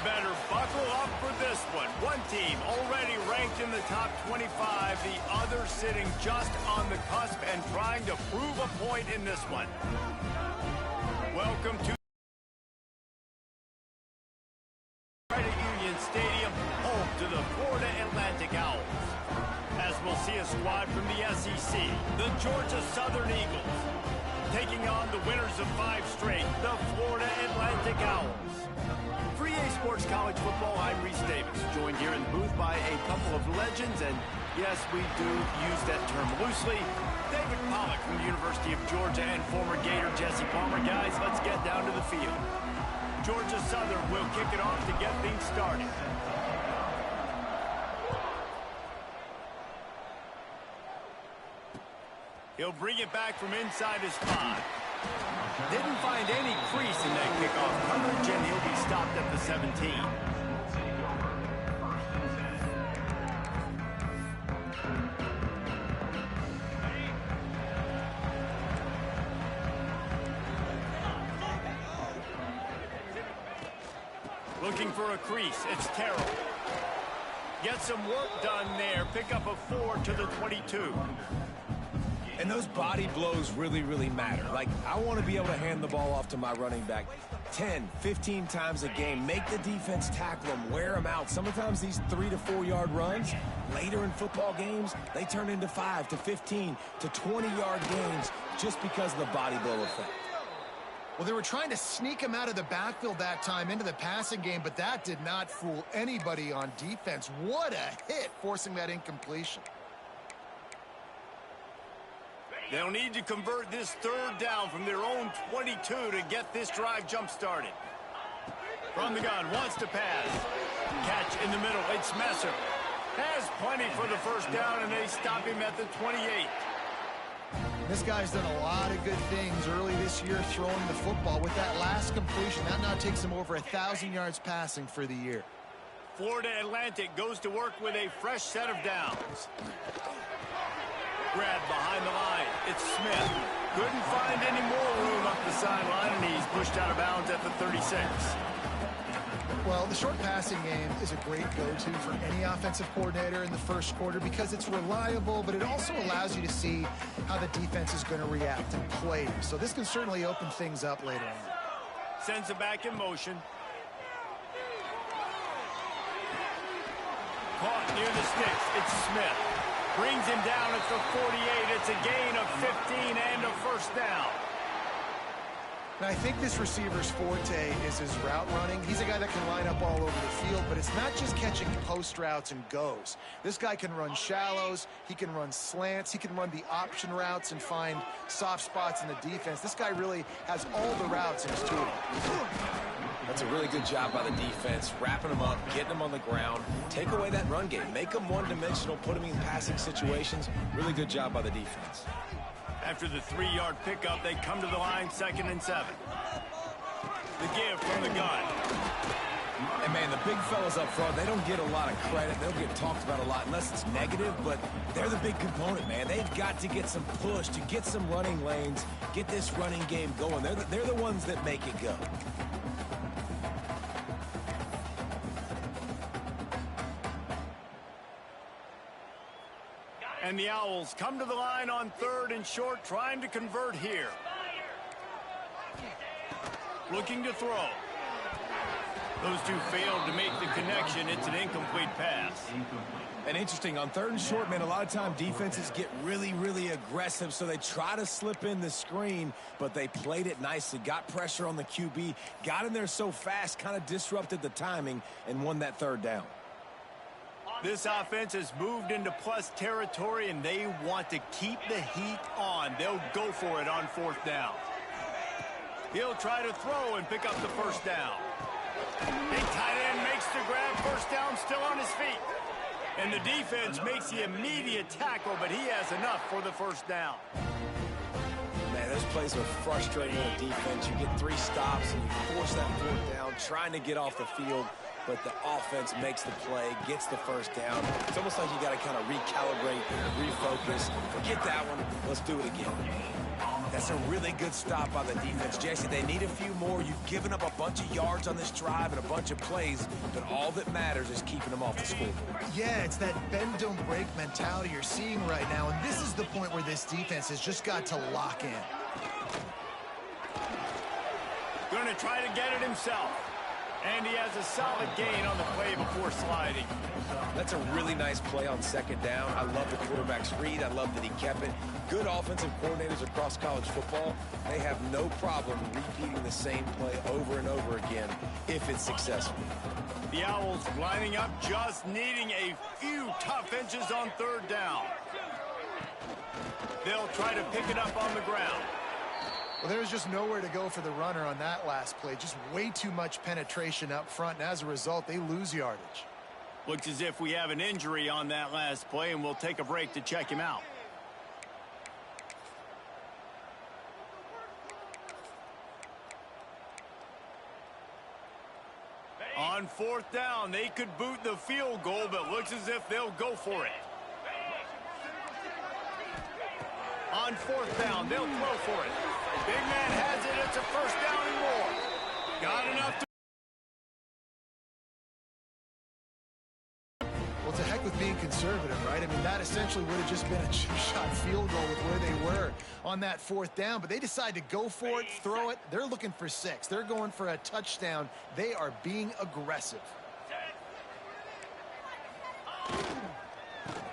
better buckle up for this one. One team already ranked in the top 25, the other sitting just on the cusp and trying to prove a point in this one. Welcome to Credit Union Stadium, home to the Florida Atlantic Owls. As we'll see a squad from the SEC, the Georgia Southern Eagles, taking on the winners of 5 straight, the Florida Atlantic Owls. For EA Sports College Football, I'm Reese Davis, joined here in the booth by a couple of legends, and yes, we do use that term loosely. David Pollack from the University of Georgia and former Gator Jesse Palmer. Guys, let's get down to the field. Georgia Southern will kick it off to get things started. He'll bring it back from inside his 5. Didn't find any crease in that kickoff coverage, and he'll be stopped at the 17. Looking for a crease. It's Terrell. Get some work done there. Pick up a 4 to the 22. And those body blows really matter. Like, I want to be able to hand the ball off to my running back 10, 15 times a game. Make the defense tackle them, wear them out. Sometimes these 3 to 4 yard runs, later in football games, they turn into 5 to 15 to 20 yard gains just because of the body blow effect. Well, they were trying to sneak him out of the backfield that time into the passing game, but that did not fool anybody on defense. What a hit, forcing that incompletion. They'll need to convert this 3rd down from their own 22 to get this drive jump-started. From the gun, wants to pass. Catch in the middle, it's Messer. Has plenty for the 1st down, and they stop him at the 28. This guy's done a lot of good things early this year throwing the football. With that last completion, that now takes him over 1,000 yards passing for the year. Florida Atlantic goes to work with a fresh set of downs. Grab behind the line. It's Smith. Couldn't find any more room up the sideline, and he's pushed out of bounds at the 36. Well, the short passing game is a great go-to for any offensive coordinator in the first quarter because it's reliable, but it also allows you to see how the defense is going to react and play. So this can certainly open things up later on. Sends it back in motion. Caught near the sticks. It's Smith. Brings him down at the 48. It's a gain of 15 and a 1st down. And I think this receiver's forte is his route running. He's a guy that can line up all over the field, but it's not just catching post routes and goes. This guy can run shallows. He can run slants. He can run the option routes and find soft spots in the defense. This guy really has all the routes in his tool. That's a really good job by the defense, wrapping them up, getting them on the ground, take away that run game, make them one-dimensional, put them in passing situations. Really good job by the defense. After the 3-yard pickup, they come to the line 2nd and 7. The give from the gun. And, man, the big fellas up front, they don't get a lot of credit. They'll get talked about a lot unless it's negative, but they're the big component, man. They've got to get some push, to get some running lanes, get this running game going. They're the ones that make it go. And the Owls come to the line on 3rd and short, trying to convert here. Looking to throw. Those two failed to make the connection. It's an incomplete pass. And interesting, on 3rd and short, man, a lot of time defenses get really aggressive, so they try to slip in the screen, but they played it nicely, got pressure on the QB, got in there so fast, kind of disrupted the timing, and won that 3rd down. This offense has moved into plus territory, and they want to keep the heat on. They'll go for it on 4th down. He'll try to throw and pick up the 1st down. Big tight end makes the grab. 1st down, still on his feet. And the defense makes the immediate tackle, but he has enough for the 1st down. Man, those plays are frustrating on defense. You get 3 stops, and you force that 4th down, trying to get off the field. But the offense makes the play, gets the 1st down. It's almost like you got to kind of recalibrate, refocus. Forget that one. Let's do it again. That's a really good stop by the defense, Jesse. They need a few more. You've given up a bunch of yards on this drive and a bunch of plays, but all that matters is keeping them off the scoreboard. Yeah, it's that bend, don't break mentality you're seeing right now, and this is the point where this defense has just got to lock in. Going to try to get it himself. And he has a solid gain on the play before sliding. That's a really nice play on second down. I love the quarterback's read. I love that he kept it. Good offensive coordinators across college football, they have no problem repeating the same play over and over again if it's successful. The Owls lining up, just needing a few tough inches on third down. They'll try to pick it up on the ground. Well, there's just nowhere to go for the runner on that last play. Just way too much penetration up front, and as a result, they lose yardage. Looks as if we have an injury on that last play, and we'll take a break to check him out. On fourth down, they could boot the field goal, but looks as if they'll go for it. On fourth down, they'll throw for it. Big man has it. It's a first down and more. Got enough to... Well, to heck with being conservative, right? I mean, that essentially would have just been a chip shot field goal with where they were on that fourth down, but they decide to go for it, throw it. They're looking for 6. They're going for a touchdown. They are being aggressive.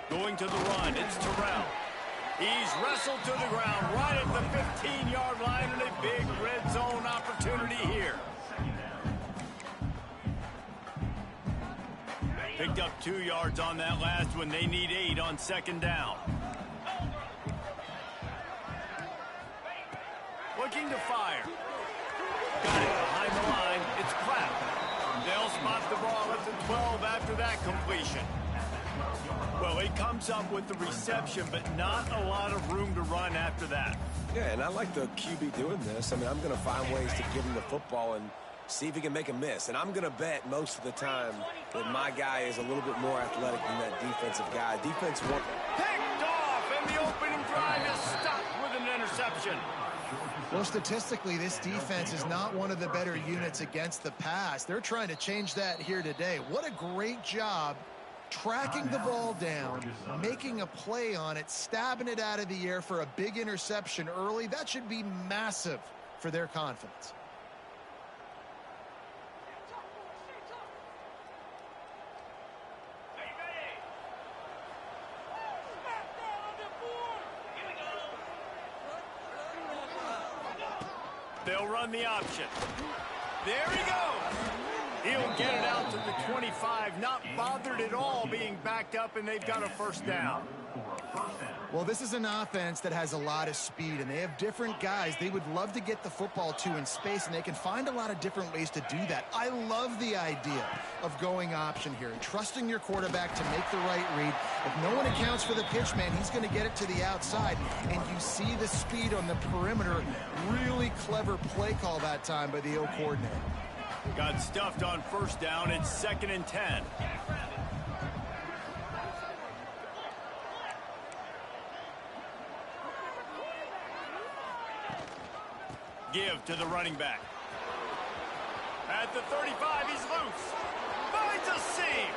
Going to the run. It's Terrell. He's wrestled to the ground right at the 15-yard line, and a big red zone opportunity here. Picked up 2 yards on that last one. They need 8 on second down. Looking to fire. Got it behind the line. It's Clapp. They'll spot the ball at the 12 after that completion. Well, he comes up with the reception, but not a lot of room to run after that. Yeah, and I like the QB doing this. I mean, I'm going to find ways to give him the football and see if he can make a miss. And I'm going to bet most of the time that my guy is a little bit more athletic than that defensive guy. Defense won. Picked off, and the opening drive is stopped with an interception. Well, statistically, this defense is not one of the better units against the pass. They're trying to change that here today. What a great job tracking the ball down, making a play on it, stabbing it out of the air for a big interception early. That should be massive for their confidence. They'll run the option. There he goes. He'll get it out to the 25, not bothered at all being backed up, and they've got a first down. Well, this is an offense that has a lot of speed, and they have different guys they would love to get the football to in space, and they can find a lot of different ways to do that. I love the idea of going option here and trusting your quarterback to make the right read. If no one accounts for the pitch man, he's going to get it to the outside, and you see the speed on the perimeter. Really clever play call that time by the O coordinator. Got stuffed on first down. It's 2nd and 10. Give to the running back. At the 35, he's loose. Finds a seam.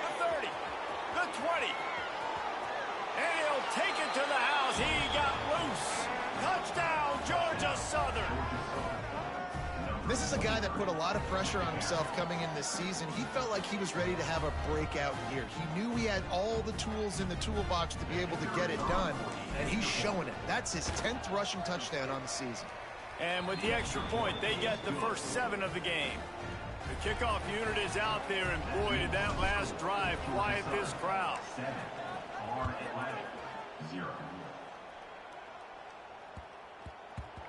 The 30, the 20. And he'll take it to the house. He got loose. Touchdown, Georgia Southern. This is a guy that put a lot of pressure on himself coming in this season. He felt like he was ready to have a breakout year. He knew he had all the tools in the toolbox to be able to get it done, and he's showing it. That's his 10th rushing touchdown on the season. And with the extra point, they get the first 7 of the game. The kickoff unit is out there, and boy, did that last drive quiet this crowd.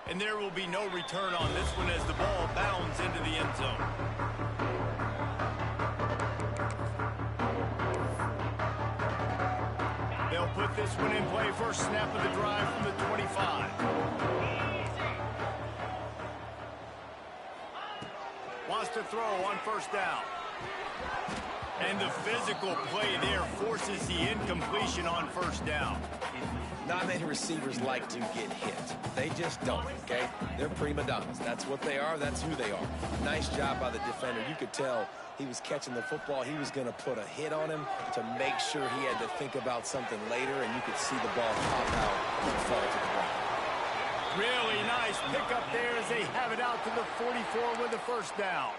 And there will be no return on this one as the ball bounds into the end zone. They'll put this one in play. First snap of the drive from the 25. Wants to throw on first down. And the physical play there forces the incompletion on first down. Not many receivers like to get hit. They just don't, okay? They're prima donnas. That's what they are. That's who they are. Nice job by the defender. You could tell he was catching the football. He was going to put a hit on him to make sure he had to think about something later, and you could see the ball pop out and fall to the ground. Really nice pickup there as they have it out to the 44 with a first down.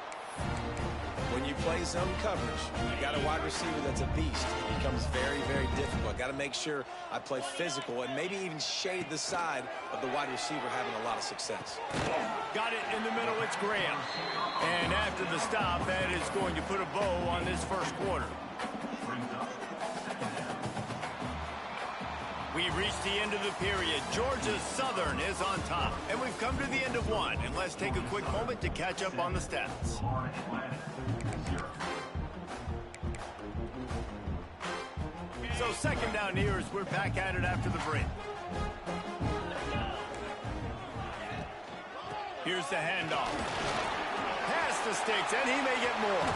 When you play zone coverage, you got a wide receiver that's a beast. It becomes very, very difficult. Got to make sure I play physical and maybe even shade the side of the wide receiver having a lot of success. Got it in the middle. It's Graham. And after the stop, that is going to put a bow on this first quarter. We've reached the end of the period. Georgia Southern is on top. And we've come to the end of one. And let's take a quick moment to catch up on the stats. So second down here as we're back at it after the break. Here's the handoff. Pass the sticks, and he may get more.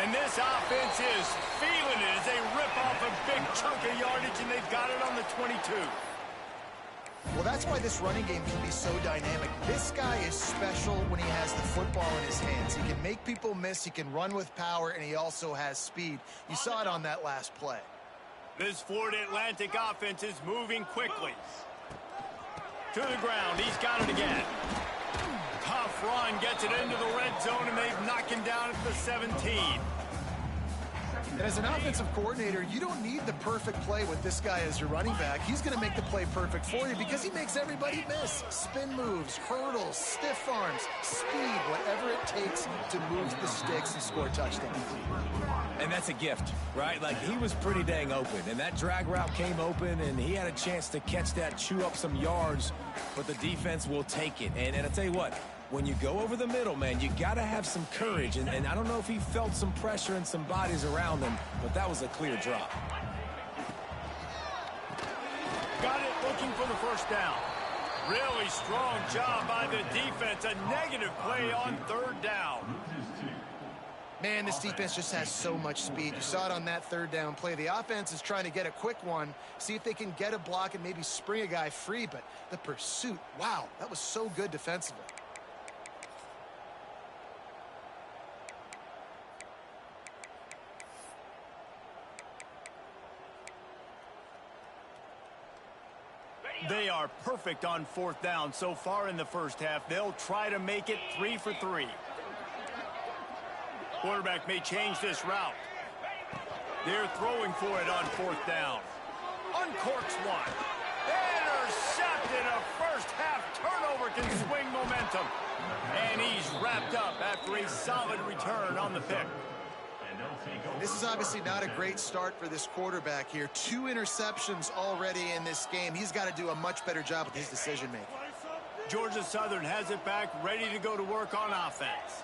And this offense is feeling it as they rip off a big chunk of yardage, and they've got it on the 22. Well, that's why this running game can be so dynamic. This guy is special when he has the football in his hands. He can make people miss, he can run with power, and he also has speed. You saw it on that last play. This Florida Atlantic offense is moving quickly. To the ground, he's got it again. Tough run, gets it into the red zone, and they've knocked him down at the 17. And as an offensive coordinator, you don't need the perfect play with this guy as your running back. He's going to make the play perfect for you because he makes everybody miss. Spin moves, hurdles, stiff arms, speed, whatever it takes to move the sticks and score touchdowns. And that's a gift, right? Like, he was pretty dang open, and that drag route came open, and he had a chance to catch that, chew up some yards, but the defense will take it. And I tell you what, when you go over the middle, man, you got to have some courage. And I don't know if he felt some pressure and some bodies around him, but that was a clear drop. Got it, looking for the first down. Really strong job by the defense. A negative play on third down. Man, this defense just has so much speed. You saw it on that third down play. The offense is trying to get a quick one, see if they can get a block and maybe spring a guy free, but the pursuit, wow, that was so good defensively. They are perfect on fourth down so far in the first half. They'll try to make it 3 for 3. Quarterback may change this route. They're throwing for it on fourth down. Uncorks one. Intercepted. A first half turnover can swing momentum. And he's wrapped up after a solid return on the pick. This is obviously not a great start for this quarterback here. 2 interceptions already in this game. He's got to do a much better job with his decision-making. Georgia Southern has it back, ready to go to work on offense.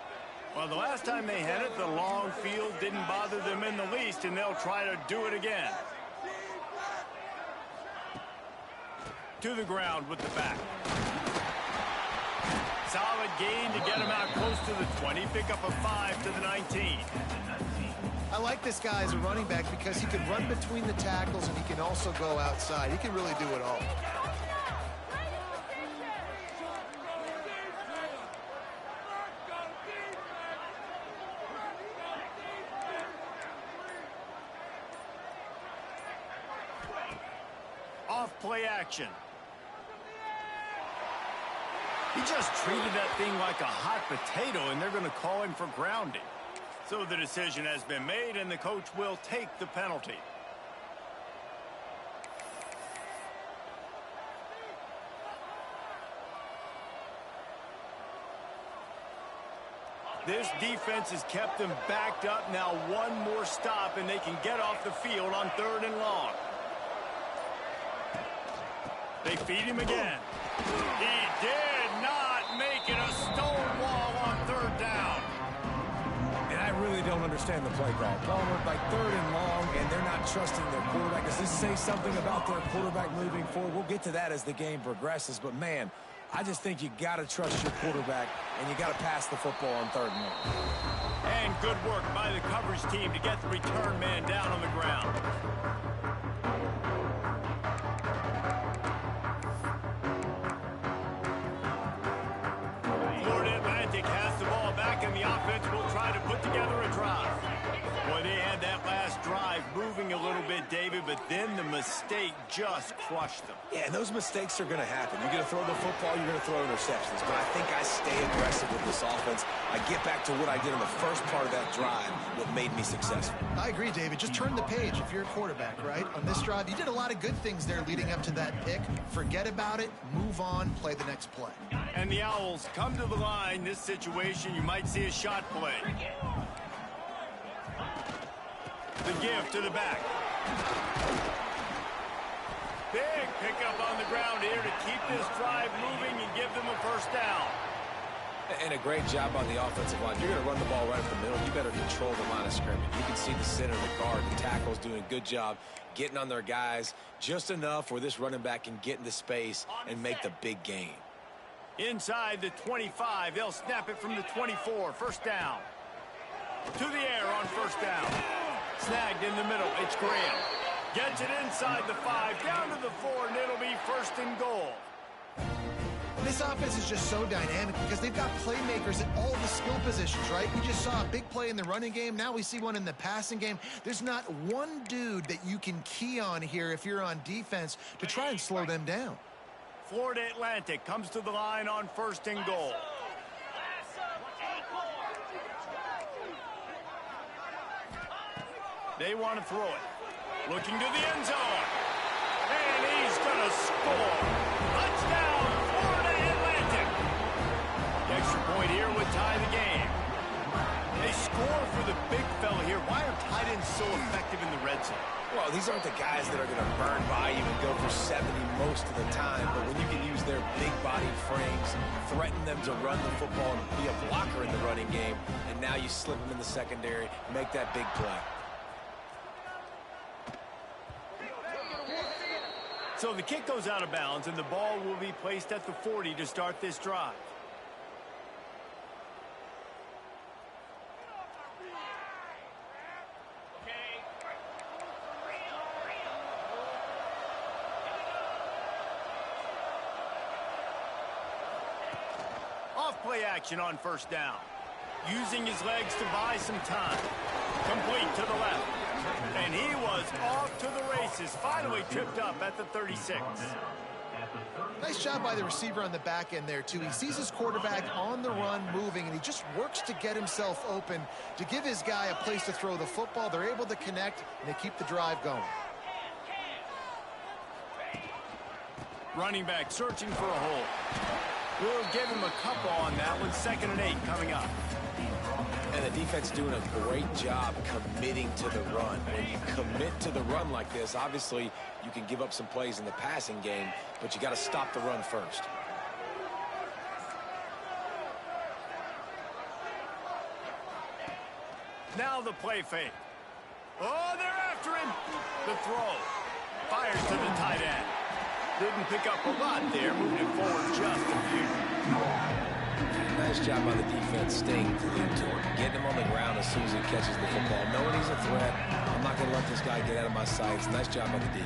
Well, the last time they had it, the long field didn't bother them in the least, and they'll try to do it again. To the ground with the back. Solid gain to get him out close to the 20. Pick up a 5 to the 19. I like this guy as a running back because he can run between the tackles and he can also go outside. He can really do it all. Off play action. He just treated that thing like a hot potato, and they're going to call him for grounding. So the decision has been made, and the coach will take the penalty. This defense has kept them backed up. Now one more stop, and they can get off the field on 3rd and long. They feed him again. He did not make it a stonewall on 3rd down. And I really don't understand the play call. Palmer, like 3rd and long, and they're not trusting their quarterback. Does this say something about their quarterback moving forward? We'll get to that as the game progresses. But, man, I just think you got to trust your quarterback, and you got to pass the football on 3rd and 1. And good work by the coverage team to get the return man down on the ground. Florida Atlantic has the ball back, and the offense will try to put together a drive. Boy, they had that last drive moving a little bit, David, but then the mistake just crushed them. Yeah, and those mistakes are going to happen. You're going to throw the football, you're going to throw interceptions. But I think I stay aggressive with this offense. I get back to what I did in the first part of that drive, what made me successful. I agree, David. Just turn the page if you're a quarterback, right? On this drive, you did a lot of good things there leading up to that pick. Forget about it, move on, play the next play. And the Owls come to the line. This situation, you might see a shot play. The give to the back. Big pickup on the ground here to keep this drive moving and give them a first down. And a great job on the offensive line. You're going to run the ball right up the middle. You better control the line of scrimmage. You can see the center, the guard, the tackles doing a good job getting on their guys just enough where this running back can get into space and make the big gain. Inside the 25, they'll snap it from the 24. First down. To the air on first down. Snagged in the middle. It's Graham. Gets it inside the 5, down to the 4, and it'll be 1st and goal. This offense is just so dynamic because they've got playmakers at all the skill positions, right? We just saw a big play in the running game. Now we see one in the passing game. There's not one dude that you can key on here if you're on defense to try and slow them down. Florida Atlantic comes to the line on 1st and goal. They want to throw it. Looking to the end zone. And he's going to score. Touchdown, Florida Atlantic. The extra point here would tie the game. They score for the big fella here. Why are tight ends so effective in the red zone? Well, these aren't the guys that are going to burn by you and go for 70 most of the time. But when you can use their big body frames, threaten them to run the football and be a blocker in the running game, and now you slip them in the secondary, make that big play. So the kick goes out of bounds, and the ball will be placed at the 40 to start this drive. Off-play action on first down. Using his legs to buy some time. Complete to the left. And he was off to the races. Finally tripped up at the 36. Nice job by the receiver on the back end there, too. He sees his quarterback on the run moving, and he just works to get himself open to give his guy a place to throw the football. They're able to connect, and they keep the drive going. Running back searching for a hole. We'll give him a couple on that one. 2nd and 8 coming up. And the defense doing a great job committing to the run. When you commit to the run like this, obviously you can give up some plays in the passing game, but you got to stop the run first. Now the play fake. Oh, they're after him. The throw. Fires to the tight end. Didn't pick up a lot there, moving forward just a few. Nice job by the defense staying glued to him, getting him on the ground as soon as he catches the football. Knowing he's a threat, I'm not going to let this guy get out of my sights. Nice job by the D.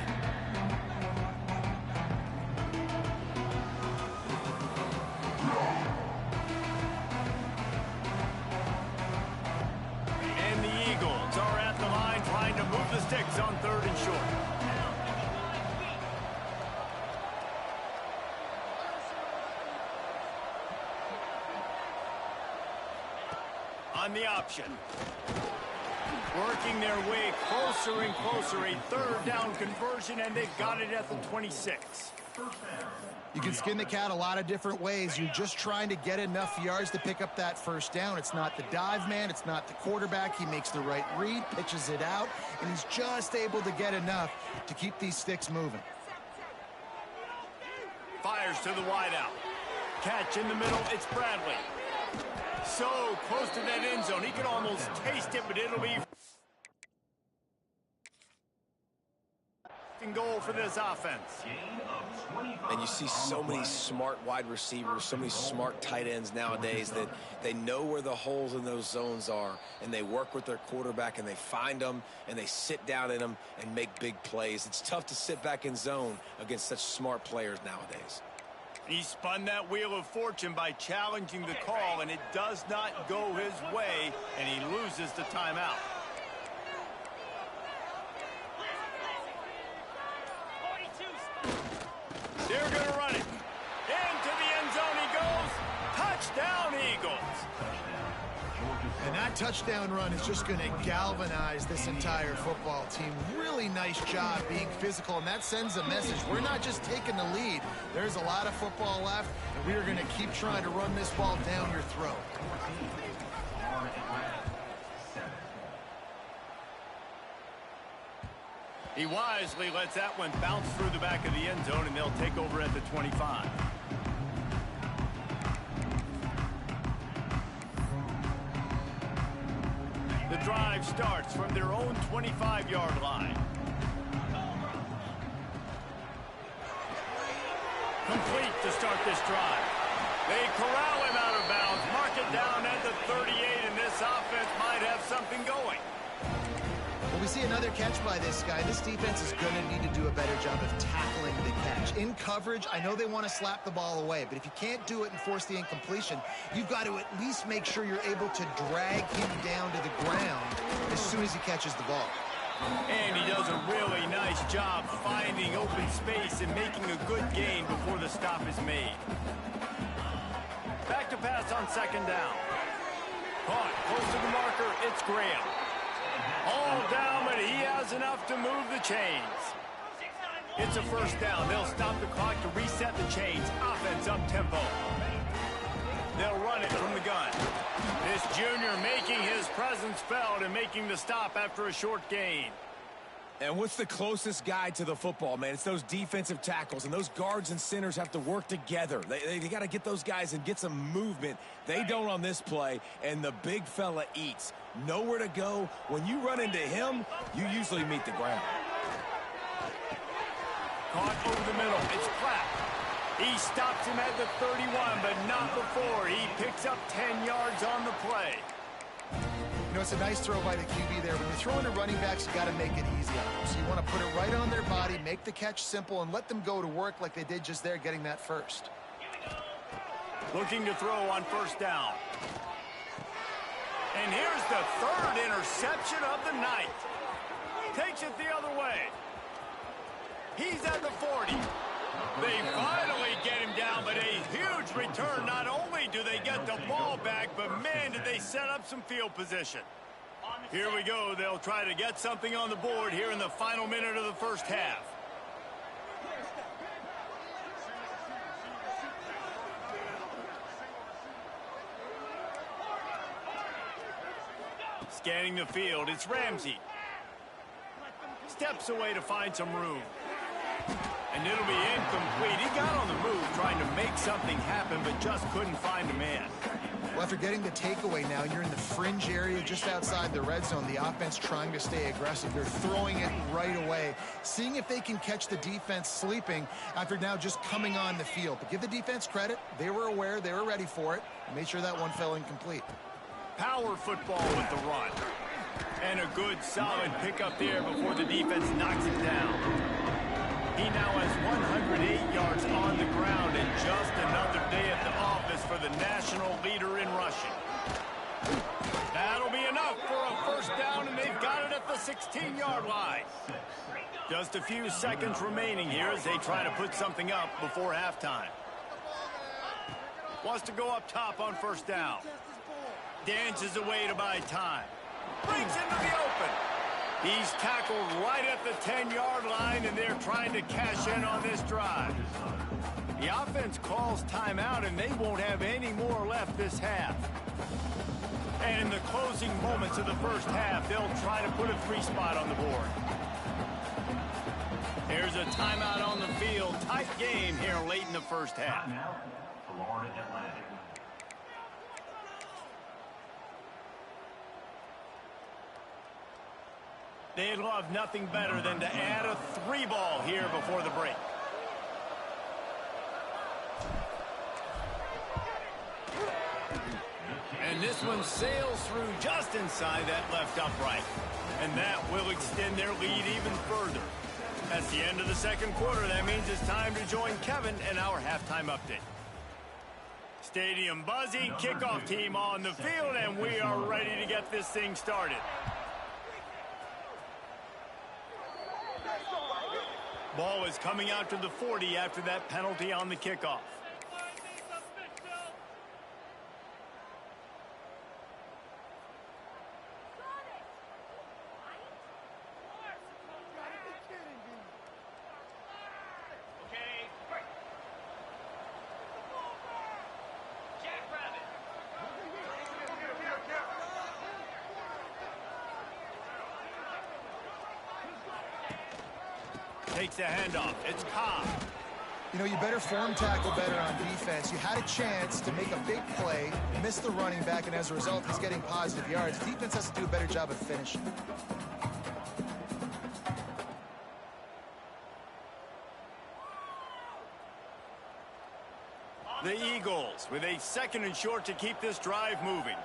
And the Eagles are at the line trying to move the sticks on 3rd and short. On the option. Working their way closer and closer. A 3rd down conversion, and they've got it at the 26. You can skin the cat a lot of different ways. You're just trying to get enough yards to pick up that first down. It's not the dive man. It's not the quarterback. He makes the right read, pitches it out, and he's just able to get enough to keep these sticks moving. Fires to the wideout. Catch in the middle. It's Bradley. So close to that end zone. He can almost taste it, but it'll be And goal for this offense. And you see so many smart wide receivers, so many smart tight ends nowadays that they know where the holes in those zones are, and they work with their quarterback, and they find them, and they sit down in them and make big plays. It's tough to sit back in zone against such smart players nowadays. He spun that wheel of fortune by challenging the call, and it does not go his way, and he loses the timeout. They're going to run it. Into the end zone he goes. Touchdown, Eagles. And that touchdown run is just going to galvanize this entire football team. Really nice job being physical, and that sends a message. We're not just taking the lead. There's a lot of football left, and we are going to keep trying to run this ball down your throat. He wisely lets that one bounce through the back of the end zone, and they'll take over at the 25. The drive starts from their own 25-yard line. Complete to start this drive. They corral him out of bounds, mark it down at the 38, and this offense might have something going. Well, we see another catch by this guy. This defense is going to need to do a better job of tackling the catch. In coverage, I know they want to slap the ball away, but if you can't do it and force the incompletion, you've got to at least make sure you're able to drag him down to the ground as soon as he catches the ball. And he does a really nice job finding open space and making a good gain before the stop is made. Back to pass on second down. Caught close to the marker, it's Graham. All down, but he has enough to move the chains. It's a first down. They'll stop the clock to reset the chains. Offense up tempo. They'll run it from the gun. This junior making his presence felt and making the stop after a short gain. And what's the closest guy to the football, man? It's those defensive tackles, and those guards and centers have to work together. They got to get those guys and get some movement. They don't on this play, and the big fella eats. Nowhere to go. When you run into him, you usually meet the ground. Caught over the middle. It's Platt. He stops him at the 31, but not before. He picks up 10 yards on the play. You know, it's a nice throw by the QB there. When you're throwing to running backs, you got to make it easy on them. So you want to put it right on their body, make the catch simple, and let them go to work like they did just there, getting that first. Looking to throw on first down. And here's the third interception of the night. Takes it the other way. He's at the 40. They finally get him down, but a huge return. Not only do they get the ball back, but man, did they set up some field position. Here we go. They'll try to get something on the board here in the final minute of the first half. Scanning the field, it's Ramsey. Steps away to find some room. And it'll be incomplete. He got on the move trying to make something happen, but just couldn't find a man. Well, after getting the takeaway now, you're in the fringe area just outside the red zone. The offense trying to stay aggressive. They're throwing it right away, seeing if they can catch the defense sleeping after now just coming on the field. But give the defense credit. They were aware. They were ready for it. Made sure that one fell incomplete. Power football with the run. And a good, solid pickup there before the defense knocks him down. He now has 108 yards on the ground and just another day at the office for the national leader in rushing. That'll be enough for a first down, and they've got it at the 16-yard line. Just a few seconds remaining here as they try to put something up before halftime. Wants to go up top on first down. Dances away to buy time. Brings into the open. He's tackled right at the 10-yard line, and they're trying to cash in on this drive. The offense calls timeout, and they won't have any more left this half. And in the closing moments of the first half, they'll try to put a free spot on the board. Here's a timeout on the field. Tight game here late in the first half. Florida Atlantic. They'd love nothing better than to add a 3-ball here before the break. And this one sails through just inside that left upright. And that will extend their lead even further. That's the end of the second quarter. That means it's time to join Kevin in our halftime update. Stadium buzzing, kickoff team on the field, and we are ready to get this thing started. Ball is coming out to the 40 after that penalty on the kickoff. Takes the handoff. It's Cobb. You know, you better form tackle better on defense. You had a chance to make a big play, missed the running back, and as a result, he's getting positive yards. Defense has to do a better job of finishing. The Eagles with a 2nd and short to keep this drive moving.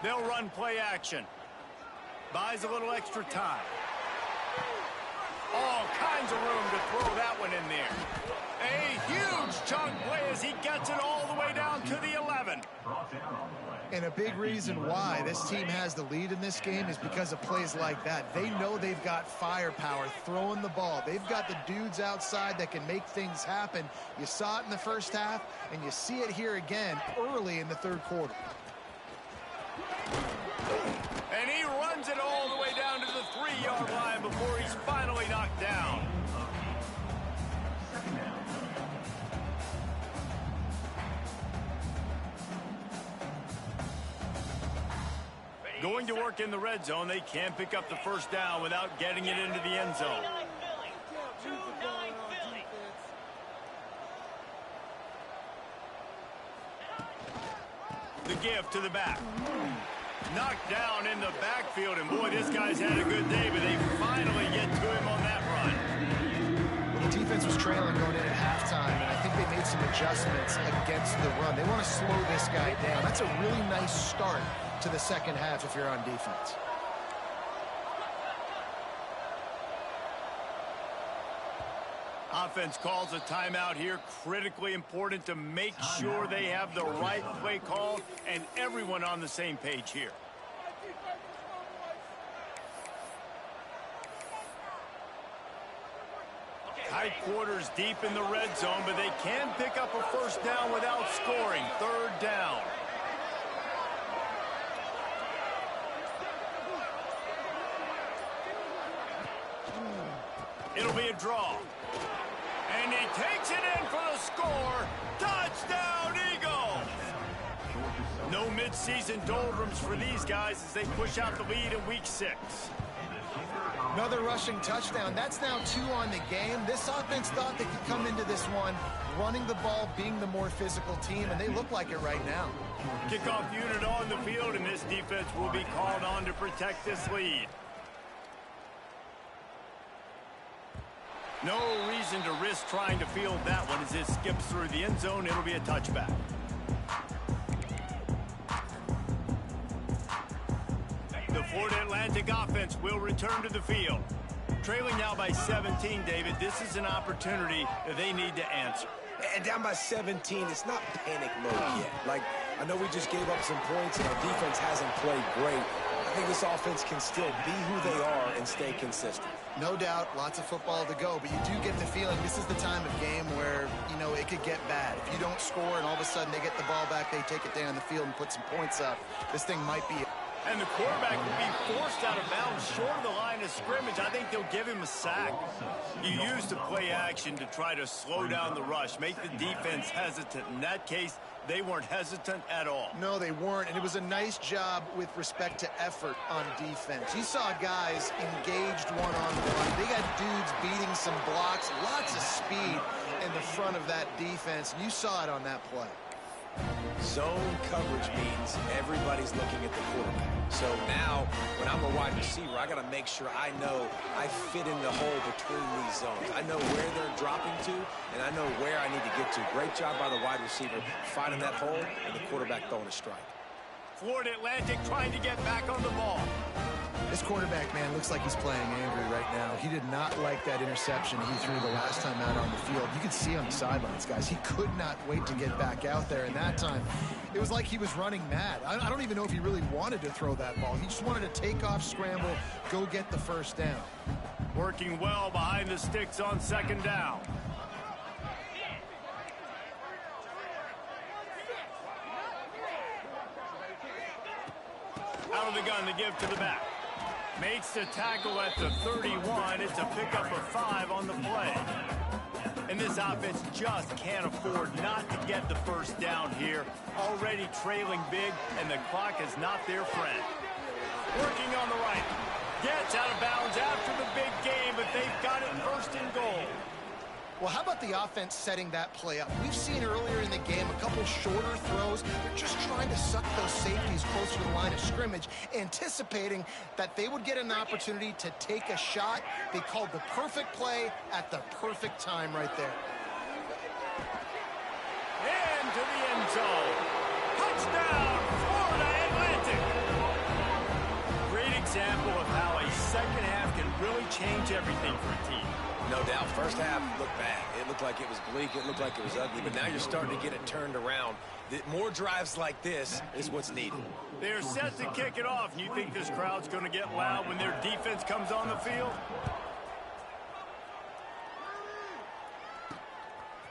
They'll run play action. Buys a little extra time. All kinds of room to throw that one in there. A huge chunk play as he gets it all the way down to the 11. And a big reason why this team has the lead in this game is because of plays like that. They know they've got firepower throwing the ball. They've got the dudes outside that can make things happen. You saw it in the first half, and you see it here again early in the third quarter. And he runs it all the way down to the 3-yard line before he's finally knocked down. Going to work in the red zone, they can't pick up the first down without getting it into the end zone. The give to the back. Knocked down in the backfield, and boy, this guy's had a good day, but they finally get to him on that run. Well, the defense was trailing going in at halftime, and I think they made some adjustments against the run. They want to slow this guy down. That's a really nice start to the second half if you're on defense. Offense calls a timeout here. Critically important to make sure they have the right play called and everyone on the same page here. Tight quarters deep in the red zone, but they can pick up a first down without scoring. 3rd down. It'll be a draw. And he takes it in for the score. Touchdown, Eagles! No mid-season doldrums for these guys as they push out the lead in week 6. Another rushing touchdown. That's now 2 on the game. This offense thought they could come into this one running the ball, being the more physical team, and they look like it right now. Kickoff unit on the field, and this defense will be called on to protect this lead. No reason to risk trying to field that one as it skips through the end zone. It'll be a touchback. The Florida Atlantic offense will return to the field. Trailing now by 17, David. This is an opportunity that they need to answer. And down by 17, it's not panic mode yet. Like, I know we just gave up some points and our defense hasn't played great. I think this offense can still be who they are and stay consistent. No doubt, lots of football to go, but you do get the feeling this is the time of game where, you know, it could get bad. If you don't score and all of a sudden they get the ball back, they take it down the field and put some points up, this thing might be... And the quarterback will be forced out of bounds short of the line of scrimmage. I think they'll give him a sack. You use the play action to try to slow down the rush, make the defense hesitant. In that case, they weren't hesitant at all. No, they weren't, and it was a nice job with respect to effort on defense. You saw guys engaged one-on-one. They got dudes beating some blocks, lots of speed in the front of that defense. You saw it on that play. Zone coverage means everybody's looking at the quarterback. So now, when I'm a wide receiver, I got to make sure I know I fit in the hole between these zones. I know where they're dropping to, and I know where I need to get to. Great job by the wide receiver finding that hole, and the quarterback throwing a strike. Florida Atlantic trying to get back on the ball. This quarterback, man, looks like he's playing angry right now. He did not like that interception he threw the last time out on the field. You can see on the sidelines, guys. He could not wait to get back out there. And that time, it was like he was running mad. I don't even know if he really wanted to throw that ball. He just wanted to take off, scramble, go get the first down. Working well behind the sticks on second down. Out of the gun to give to the back. Makes the tackle at the 31. It's a pickup of 5 on the play. And this offense just can't afford not to get the first down here. Already trailing big, and the clock is not their friend. Working on the right. Gets out of bounds after the big game, but they've got it first and goal. Well, how about the offense setting that play up? We've seen earlier in the game a couple shorter throws. They're just trying to suck those safeties closer to the line of scrimmage, anticipating that they would get an opportunity to take a shot. They called the perfect play at the perfect time right there. Into the end zone. Touchdown, Florida Atlantic. Great example of how a second half can really change everything for a team. No doubt. First half looked bad. It looked like it was bleak. It looked like it was ugly. But now you're starting to get it turned around. More drives like this is what's needed. They're set to kick it off. And you think this crowd's going to get loud when their defense comes on the field?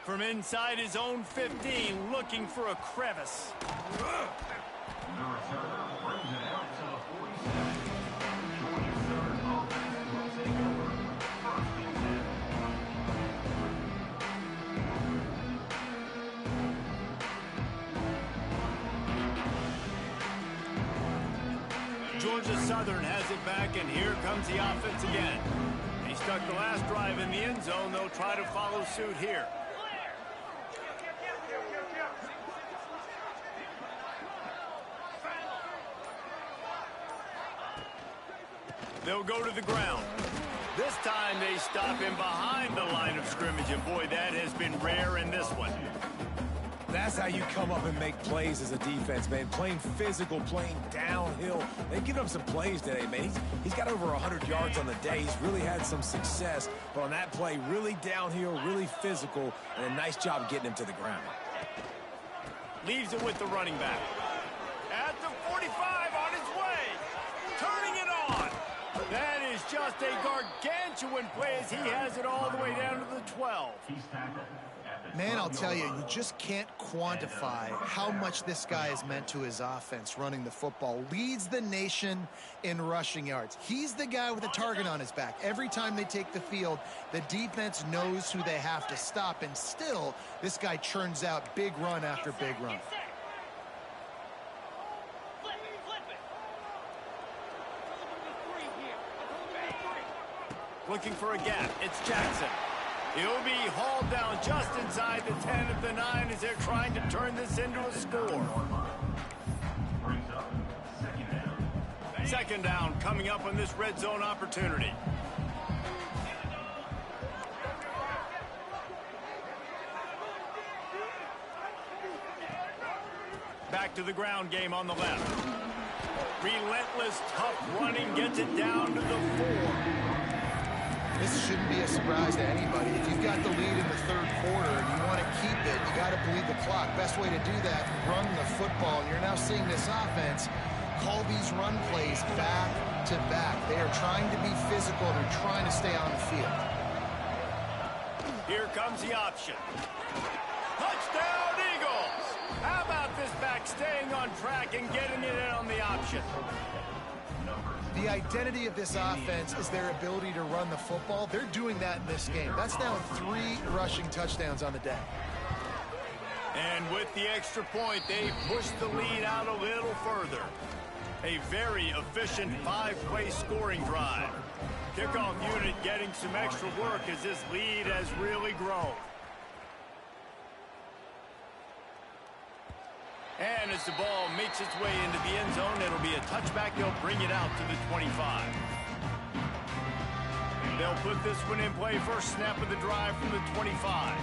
From inside his own 15, looking for a crevice. Georgia Southern has it back, and here comes the offense again. He stuck the last drive in the end zone. They'll try to follow suit here. They'll go to the ground. This time they stop him behind the line of scrimmage, and boy, that has been rare in this one. That's how you come up and make plays as a defense, man. Playing physical, playing downhill. They've given him some plays today, man. He's got over 100 yards on the day. He's really had some success. But on that play, really downhill, really physical, and a nice job getting him to the ground. Leaves it with the running back. At the 45 on his way. Turning it on. That is just a gargantuan play as he has it all the way down to the 12. Man, I'll tell you, you just can't quantify how much this guy has meant to his offense running the football. Leads the nation in rushing yards. He's the guy with a target on his back. Every time they take the field, the defense knows who they have to stop, and still, this guy churns out big run after big run. Looking for a gap. It's Jackson. He'll be hauled down just inside the 10 of the 9 as they're trying to turn this into a score. Second down coming up on this red zone opportunity. Back to the ground game on the left. Relentless, tough running gets it down to the 4. This shouldn't be a surprise to anybody. If you've got the lead in the third quarter and you want to keep it, you got to bleed the clock. Best way to do that, run the football. And you're now seeing this offense call these run plays back to back. They are trying to be physical. They're trying to stay on the field. Here comes the option. Touchdown, Eagles! How about this back staying on track and getting it in on the option? The identity of this offense is their ability to run the football. They're doing that in this game. That's now 3 rushing touchdowns on the day. And with the extra point, they push the lead out a little further. A very efficient 5-play scoring drive. Kickoff unit getting some extra work as this lead has really grown. And as the ball makes its way into the end zone, it'll be a touchback. They'll bring it out to the 25. They'll put this one in play. First snap of the drive from the 25.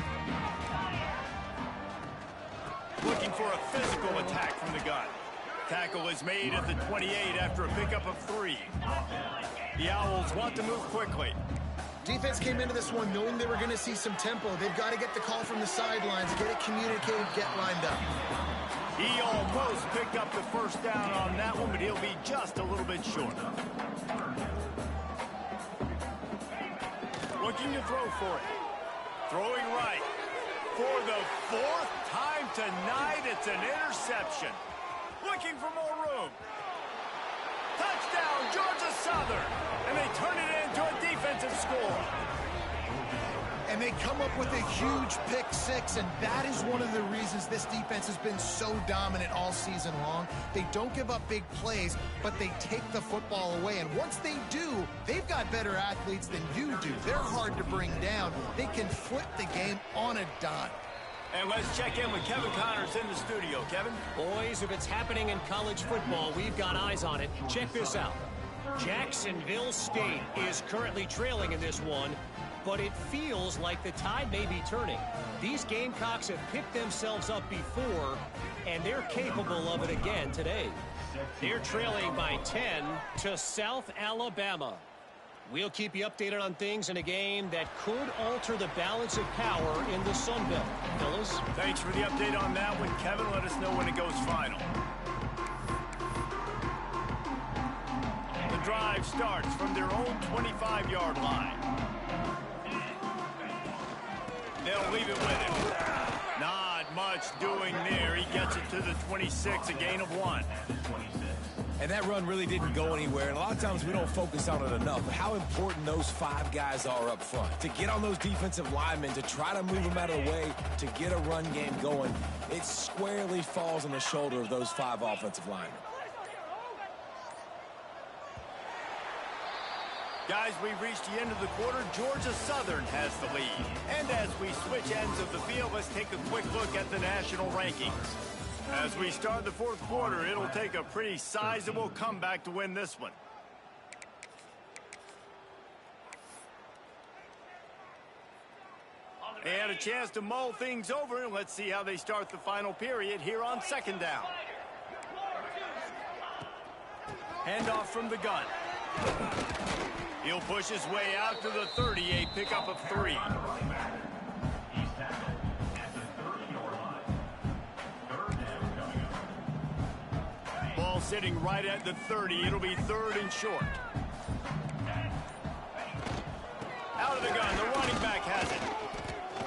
Looking for a physical attack from the gun. Tackle is made at the 28 after a pickup of 3. The Owls want to move quickly. Defense came into this one knowing they were going to see some tempo. They've got to get the call from the sidelines, get it communicated, get lined up. He almost picked up the first down on that one, but he'll be just a little bit short. Looking to throw for it. Throwing right. For the 4th time tonight, it's an interception. Looking for more room. Touchdown, Georgia Southern. And they turn it into a defensive score. And they come up with a huge pick 6, and that is one of the reasons this defense has been so dominant all season long. They don't give up big plays, but they take the football away. And once they do, they've got better athletes than you do. They're hard to bring down. They can flip the game on a dime. And let's check in with Kevin Connors in the studio. Kevin? Boys, if it's happening in college football, we've got eyes on it. Check this out. Jacksonville State is currently trailing in this one, but it feels like the tide may be turning. These Gamecocks have picked themselves up before, and they're capable of it again today. They're trailing by 10 to South Alabama. We'll keep you updated on things in a game that could alter the balance of power in the Sun Belt. Fellas? Thanks for the update on that one, Kevin. Let us know when it goes final. The drive starts from their own 25-yard line. They'll leave it with him. Not much doing there. He gets it to the 26, a gain of 1. And that run really didn't go anywhere. And a lot of times we don't focus on it enough. But how important those 5 guys are up front. To get on those defensive linemen, to try to move them out of the way, to get a run game going, it squarely falls on the shoulder of those 5 offensive linemen. Guys, we've reached the end of the quarter. Georgia Southern has the lead. And as we switch ends of the field, let's take a quick look at the national rankings. As we start the 4th quarter, it'll take a pretty sizable comeback to win this one. They had a chance to mull things over, and let's see how they start the final period here on 2nd down. Handoff from the gun. He'll push his way out to the 38, pickup of 3. Ball sitting right at the 30. It'll be 3rd and short. Out of the gun, the running back has it.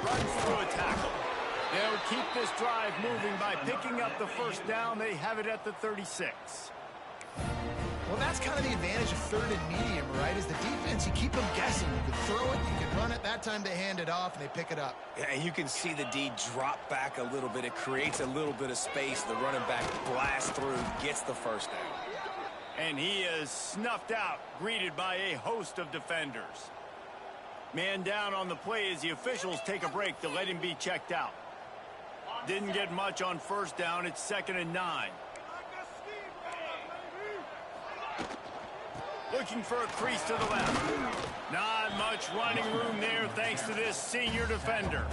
Runs through a tackle. They'll keep this drive moving by picking up the first down. They have it at the 36. Well, that's kind of the advantage of 3rd and medium, right? Is the defense, you keep them guessing. You can throw it, you can run it. That time they hand it off and they pick it up. Yeah, and you can see the D drop back a little bit. It creates a little bit of space. The running back blasts through, gets the first down. And he is snuffed out, greeted by a host of defenders. Man down on the play as the officials take a break to let him be checked out. Didn't get much on first down. It's 2nd and 9. Looking for a crease to the left. Not much running room there thanks to this senior defender.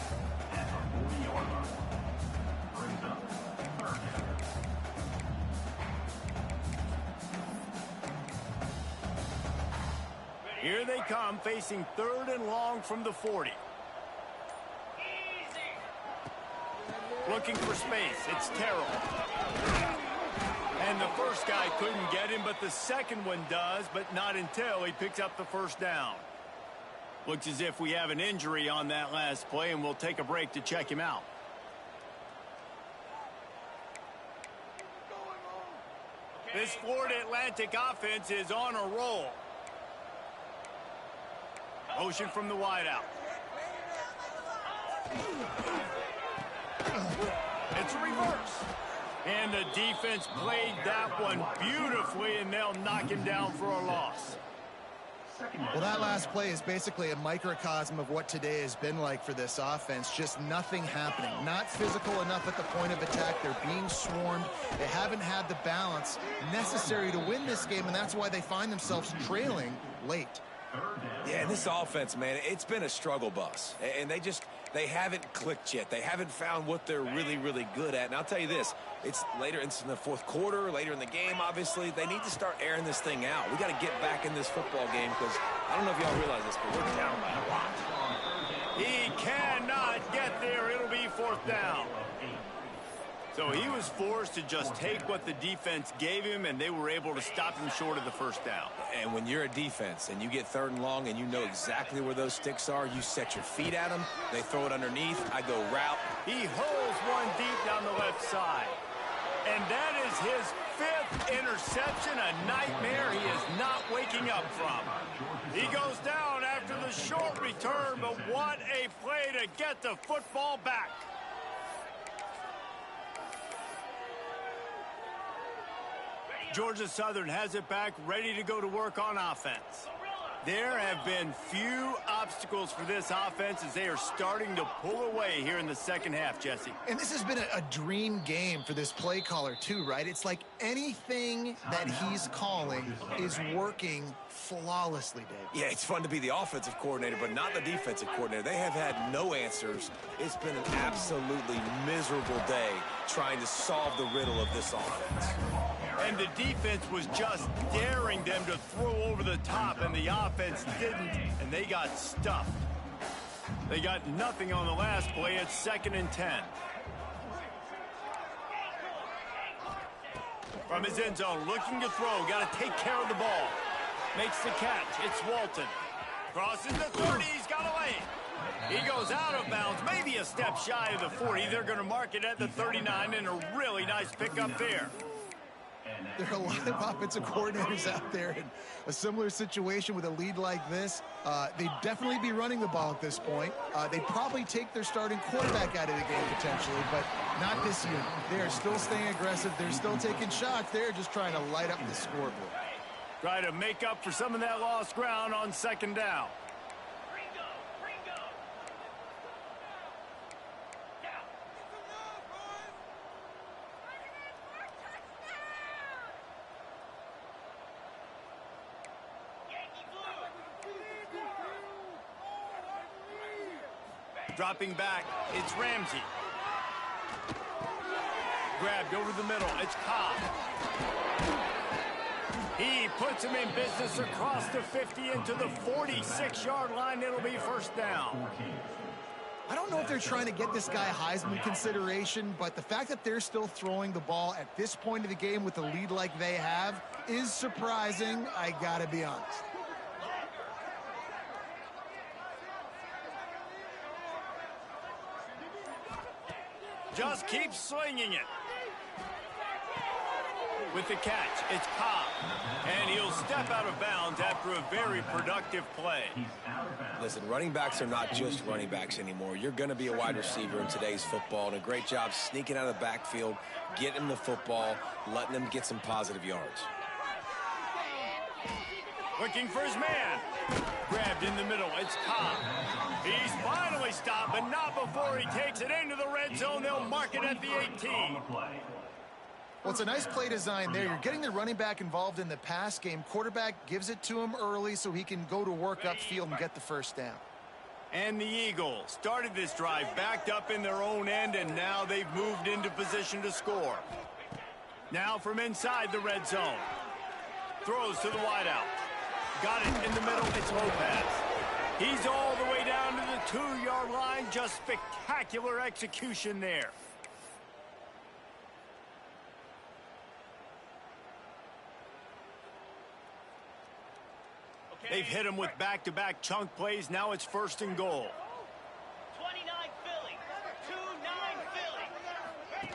Here they come, facing 3rd and long from the 40. Looking for space. It's Terrell. And the first guy couldn't get him, but the second one does, but not until he picks up the first down. Looks as if we have an injury on that last play, and we'll take a break to check him out. This Florida Atlantic offense is on a roll. Motion from the wideout. It's a reverse. And the defense played that one beautifully, and they'll knock him down for a loss. Well, that last play is basically a microcosm of what today has been like for this offense. Just nothing happening. Not physical enough at the point of attack. They're being swarmed. They haven't had the balance necessary to win this game, and that's why they find themselves trailing late. Yeah, and this offense, man, it's been a struggle bus. And they haven't clicked yet. They haven't found what they're really, really good at. And I'll tell you this, it's in the fourth quarter, later in the game, obviously. They need to start airing this thing out. We got to get back in this football game because I don't know if y'all realize this, but we're down by a lot. He cannot get there. It'll be fourth down. So he was forced to just take what the defense gave him, and they were able to stop him short of the first down. And when you're a defense and you get third and long and you know exactly where those sticks are, you set your feet at them, they throw it underneath, I go route. He holds one deep down the left side. And that is his fifth interception, a nightmare he is not waking up from. He goes down after the short return, but what a play to get the football back. Georgia Southern has it back, ready to go to work on offense. There have been few obstacles for this offense as they are starting to pull away here in the second half, Jesse. And this has been a dream game for this play caller too, right? It's like anything that he's calling is working flawlessly, Dave. Yeah, it's fun to be the offensive coordinator, but not the defensive coordinator. They have had no answers. It's been an absolutely miserable day trying to solve the riddle of this offense. And the defense was just daring them to throw over the top, and the offense didn't, and they got stuffed. They got nothing on the last play. It's 2nd and 10. From his end zone, looking to throw, got to take care of the ball. Makes the catch. It's Walton. Crosses the 30. He's got a lane. He goes out of bounds, maybe a step shy of the 40. They're going to mark it at the 39, and a really nice pickup there. There are a lot of offensive coordinators out there in a similar situation with a lead like this. They'd definitely be running the ball at this point. They'd probably take their starting quarterback out of the game potentially, but not this unit. They're still staying aggressive. They're still taking shots. They're just trying to light up the scoreboard. Try to make up for some of that lost ground on 2nd down. Dropping back, it's Ramsey. Grabbed over the middle, it's Cobb. He puts him in business across the 50 into the 46-yard line. It'll be first down. I don't know if they're trying to get this guy Heisman consideration, but the fact that they're still throwing the ball at this point of the game with a lead like they have is surprising, I gotta be honest. Just keep slinging it. With the catch, it's Cobb. And he'll step out of bounds after a very productive play. Listen, running backs are not just running backs anymore. You're going to be a wide receiver in today's football, and a great job sneaking out of the backfield, getting them the football, letting them get some positive yards. Looking for his man. Grabbed in the middle. It's Cobb. He's finally stopped, but not before he takes it into the red zone. They'll mark it at the 18. Well, it's a nice play design there. You're getting the running back involved in the pass game. Quarterback gives it to him early so he can go to work upfield and get the first down. And the Eagles started this drive backed up in their own end, and now they've moved into position to score. Now from inside the red zone. Throws to the wideout. Got it in the middle. It's Lopez. He's all the way down to the 2-yard line. Just spectacular execution there. They've hit him with back-to-back chunk plays. Now it's 1st and goal. 29 Philly. 2-9 Philly.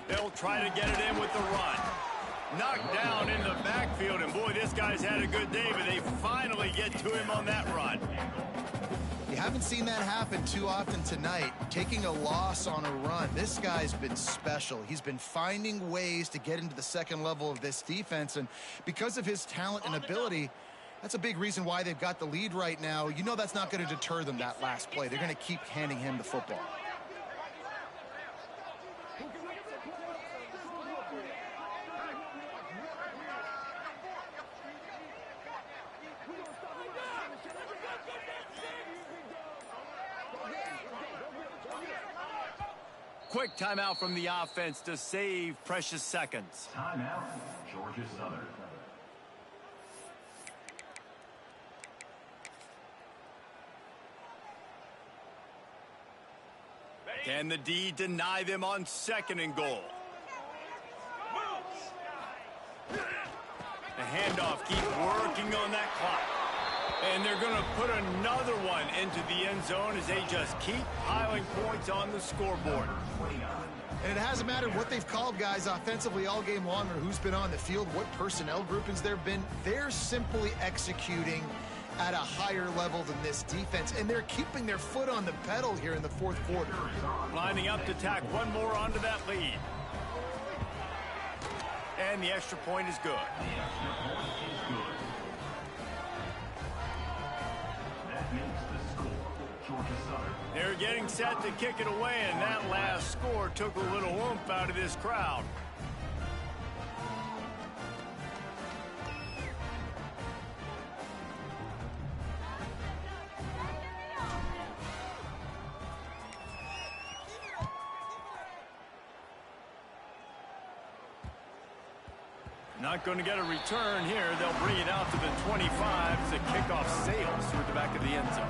They'll try to get it in with the run. Knocked down in the backfield, and boy, this guy's had a good day, but they finally get to him on that run. You haven't seen that happen too often tonight, taking a loss on a run. This guy's been special. He's been finding ways to get into the second level of this defense, and because of his talent and ability, That's a big reason why they've got the lead right now. You know that's not going to deter them, that last play. They're going to keep handing him the football. Quick timeout from the offense to save precious seconds. Timeout, Georgia Southern. Can the D deny them on 2nd and goal? The handoff, keep working on that clock. And they're going to put another one into the end zone as they just keep piling points on the scoreboard. And it hasn't mattered what they've called guys offensively all game long or who's been on the field, what personnel groupings there have been. They're simply executing at a higher level than this defense, and they're keeping their foot on the pedal here in the 4th quarter. Lining up to tack one more onto that lead. And the extra point is good. The extra point is good. That makes the score, Georgia Southern. They're getting set to kick it away, and that last score took a little oomph out of this crowd. Not going to get a return here. They'll bring it out to the 25 as the kickoff sails through the back of the end zone.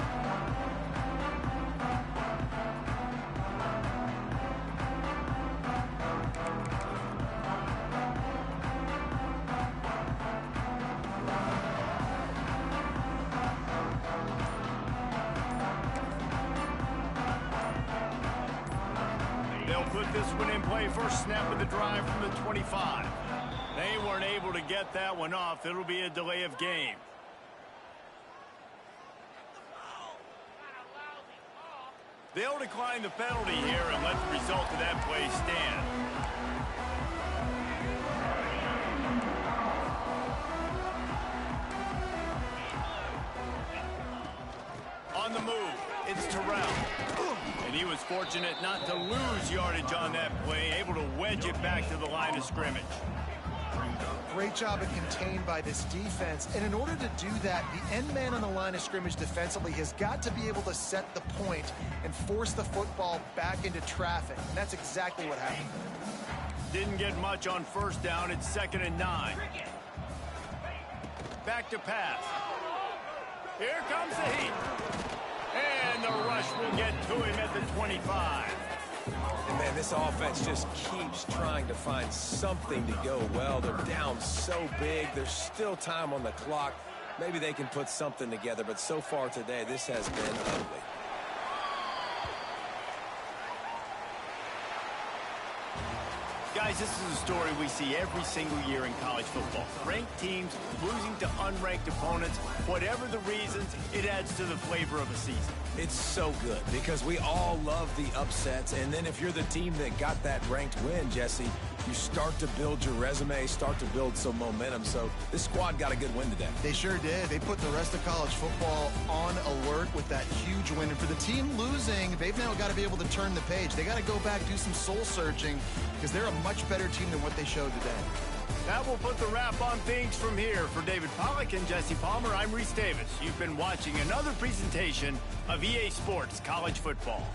They'll put this one in play. First snap of the drive from the 25. They weren't able to get that one off. It'll be a delay of game. They'll decline the penalty here and let the result of that play stand. On the move, it's Terrell. And he was fortunate not to lose yardage on that play, able to wedge it back to the line of scrimmage. Great job of contained by this defense. And in order to do that, the end man on the line of scrimmage defensively has got to be able to set the point and force the football back into traffic. And that's exactly what happened. Didn't get much on first down. It's 2nd and 9. Back to pass. Here comes the heat. And the rush will get to him at the 25. And man, this offense just keeps trying to find something to go well. They're down so big. There's still time on the clock. Maybe they can put something together, but so far today, this has been ugly. Guys, this is a story we see every single year in college football. Ranked teams losing to unranked opponents. Whatever the reasons, it adds to the flavor of a season. It's so good because we all love the upsets, and then if you're the team that got that ranked win, Jesse, you start to build your resume, start to build some momentum. So this squad got a good win today. They sure did. They put the rest of college football on alert with that huge win. And for the team losing, they've now got to be able to turn the page. They got to go back, do some soul searching, because they're a much better team than what they showed today. That will put the wrap on things from here. For David Pollack and Jesse Palmer, I'm Reese Davis. You've been watching another presentation of EA Sports College Football.